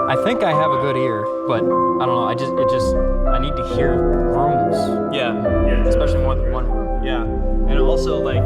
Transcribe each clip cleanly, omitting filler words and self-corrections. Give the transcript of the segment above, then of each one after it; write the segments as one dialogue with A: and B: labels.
A: I think I have a good ear, but I don't know. I need to hear rooms.
B: Yeah.
A: Especially more than one room.
B: Yeah. And also, like,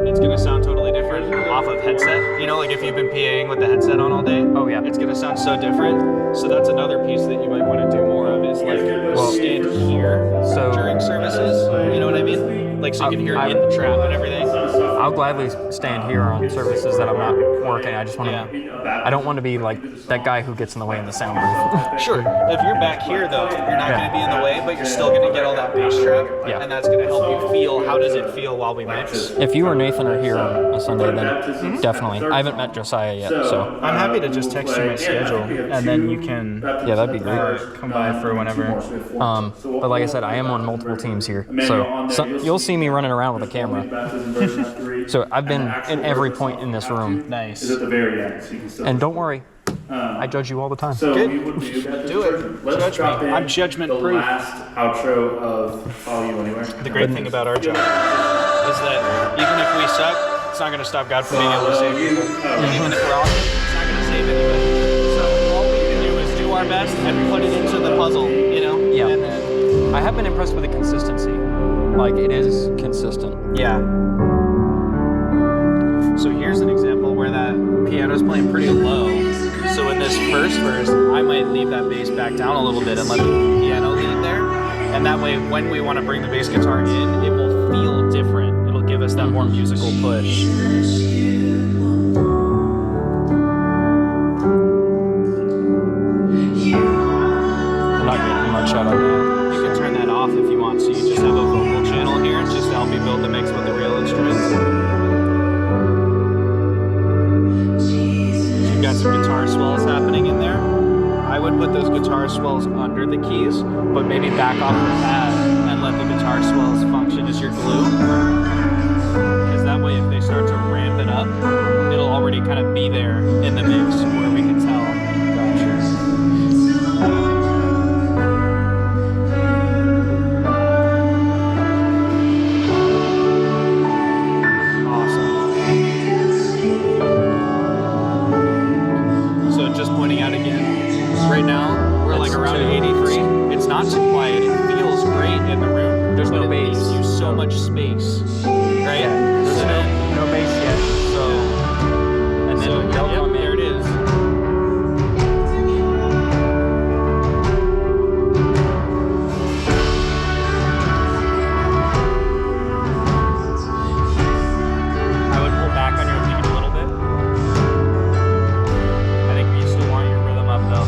B: it's going to sound totally different off of headset. You know, like if you've been PAing with the headset on all day.
A: Oh, yeah.
B: It's going to sound so different. So that's another piece that you might want to do more of is like stand here during services. You know what I mean? Like so you can hear it in the trap and everything.
A: I'll gladly stand here on services that I'm not working. I just want to. I don't want to be like that guy who gets in the way in the sound booth.
B: Sure. If you're back here though, you're not going to be in the way, but you're still going to get all that bass trap.
A: Yeah.
B: And that's going to help you feel how does it feel while we mix.
A: If you or Nathan are here on a Sunday, then definitely. I haven't met Josiah yet, so.
B: I'm happy to just text you my schedule, and then you can.
A: Yeah, that'd be great.
B: Come by for whenever.
A: But like I said, I am on multiple teams here, so you'll see me running around with a camera. So I've been in every point in this room.
B: Nice.
A: And don't worry, I judge you all the time.
B: Good. Do it. Judge me. I'm judgment-proof.
C: Last outro of Follow You Anywhere.
B: The great thing about our job is that even if we suck, it's not going to stop God from being able to save people. And even if we're awesome, it's not going to save anybody. So all we can do is do our best and put it into the puzzle, you know?
A: Yeah.
B: And then,
A: I have been impressed with the consistency. Like, it is consistent.
B: yeah. So here's an example where that piano's playing pretty low. So in this first verse, I might leave that bass back down a little bit and let the piano lead there. And that way, when we want to bring the bass guitar in, it will feel different. It'll give us that more musical push.
A: I'm not getting much out of that.
B: You can turn that off if you want, so you just have a vocal channel here just to help you build the mix with the real instruments. You've got some guitar swells happening in there. I would put those guitar swells under the keys, but maybe back off the pad and let the guitar swells function as your glue. Because that way, if they start to ramp it up, it'll already kind of be there in the mix where we can tell. Right now, we're like around 83. It's not too quiet. It feels great in the room.
A: There's no bass.
B: It leaves you so much space, right?
A: Yeah, there's no bass yet.
B: So,
A: And then
B: yep, there it is. I would pull back on your lead a little bit. I think you still want your rhythm up though.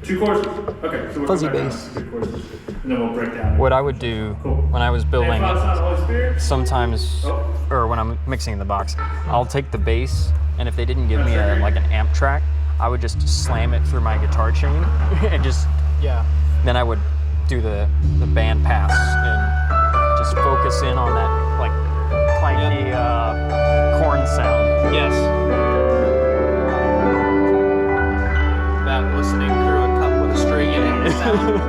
C: Two courses. Okay, so we're
A: Fuzzy
C: back down
A: bass.
C: to two courses, and then we'll break down.
A: What I would do,
C: Cool.
A: when I was building
C: Thoughts on Holy Spirit?
A: sometimes, or when I'm mixing in the box, I'll take the bass, and if they didn't give me like an amp track, I would just slam it through my guitar chain and just, then I would do the band pass and just focus in on that like clanky corn sound.
B: Yes. That listening through a cup with a string in it sound.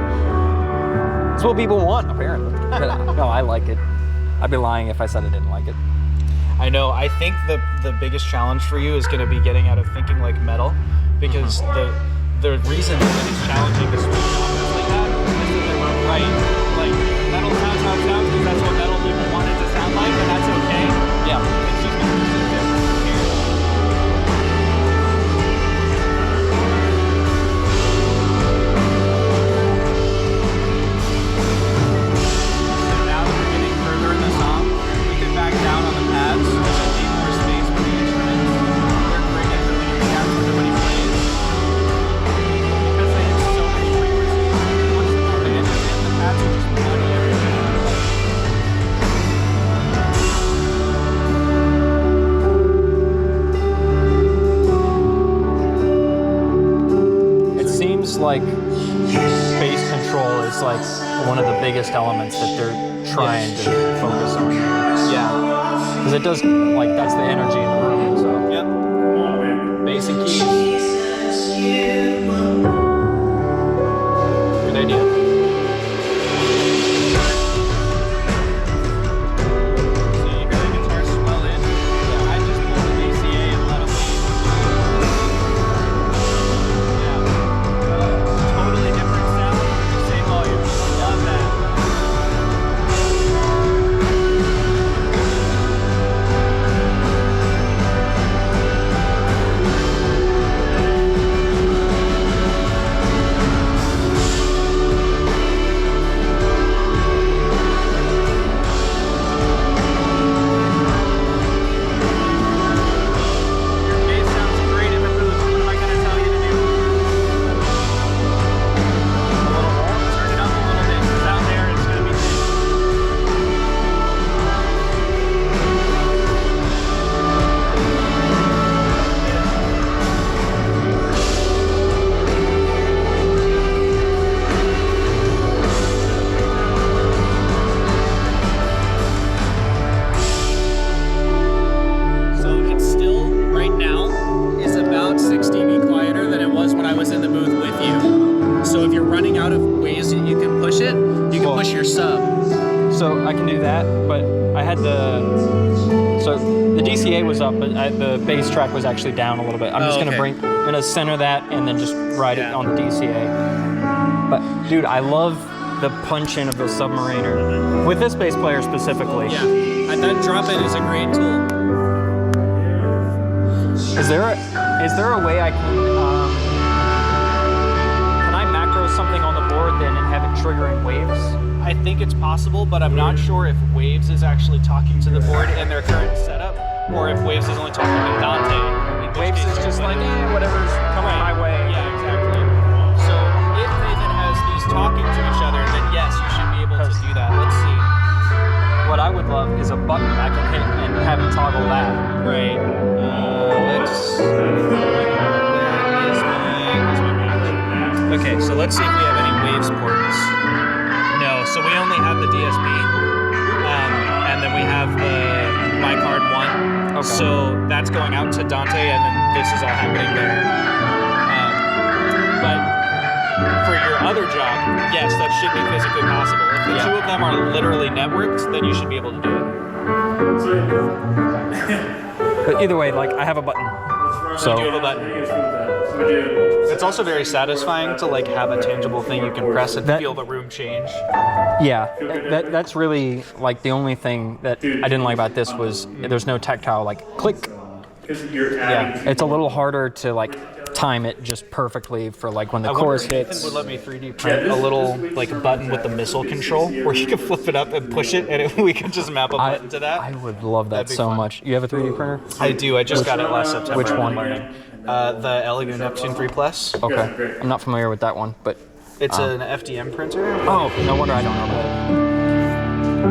A: That's what people want, apparently. But, no, I like it. I'd be lying if I said I didn't like it.
B: I know. I think the biggest challenge for you is going to be getting out of thinking like metal, because the reason that it's challenging to switch genres like that is that they were right. Like metal sounds how it sounds because that's what metal people want it to sound like, and that's okay.
A: Yeah.
B: It's just going to be different here. So now that we're getting further in the song, we can back down on the pads so leave more space for the instruments. They're great at filling in the gaps when nobody plays. Because they have so many frequencies. Once the band is in, the pads will just muddy everything.
A: It seems like bass control is like one of the biggest elements that they're trying to focus on.
B: Yeah.
A: Because it does, like, that's the energy in the room, so.
B: Yep. Bass and keys. Good idea. So you hear the guitar swell in. Yeah, I just pulled the DCA and let them lead. Yeah. Totally different sound. Same volume. Love that. Your bass sounds great in the booth. What am I going to tell you to do? Turn it up a little bit. 'Cause out there it's going to be thick. So it still, right now, is about 6 dB quieter than it was when I was in the booth with you. So if you're running out of ways that you can push it, you can push your sub.
A: So I can do that, but I had so the DCA was up, but the bass track was actually down a little bit. I'm just gonna
B: okay.
A: I'm gonna center that and then just ride it on the DCA. But dude, I love the punch in of the Submariner with this bass player specifically.
B: Yeah, and that drop in is a great tool.
A: Is there a way I can I macro something on the board then and have it triggering waves?
B: I think it's possible, but I'm not sure if Waves is actually talking to the board in their current setup, or if Waves is only talking to Dante. in which
A: Waves
B: case
A: is just
B: you're
A: like,
B: gonna-
A: whatever's coming my way.
B: Yeah, exactly. So if Nathan has these talking to each other, then yes, you should be able to do that. Let's see.
A: What I would love is a button I can hit and have it toggle that.
B: Right. Let's. Where's my match? Okay, so let's see if we have any Waves ports. No, so we only have the DSP, and then we have the My Card 1.
A: Okay.
B: So that's going out to Dante, and then this is all happening there. But for your other job, yes, that should be physically possible. If the two of them are literally networked, then you should be able to do it.
A: But either way, like, I have a button. So
B: You have a button. It's also very satisfying to like have a tangible thing you can press and feel the room change.
A: yeah, that's really like the only thing that I didn't like about this was there's no tactile like click. Yeah, it's a little harder to like time it just perfectly for like when the chorus
B: Nathan
A: hits.
B: would let me 3D print a little like button with the missile control where you can flip it up and push it, and we could just map a button to that.
A: I would love that
B: That'd be
A: so
B: fun.
A: much. You have a 3D printer?
B: I do. I just got it last September.
A: Which one?
B: The Elegant Neptune 3 Plus.
A: Okay, I'm not familiar with that one, but
B: It's an FDM printer.
A: oh, no wonder I don't know about it.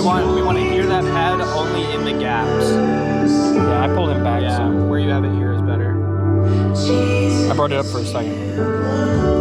B: want to hear that pad only in the gaps.
A: Yeah, I pulled him back.
B: Yeah,
A: So
B: where you have it here is better.
A: I brought it up for a second.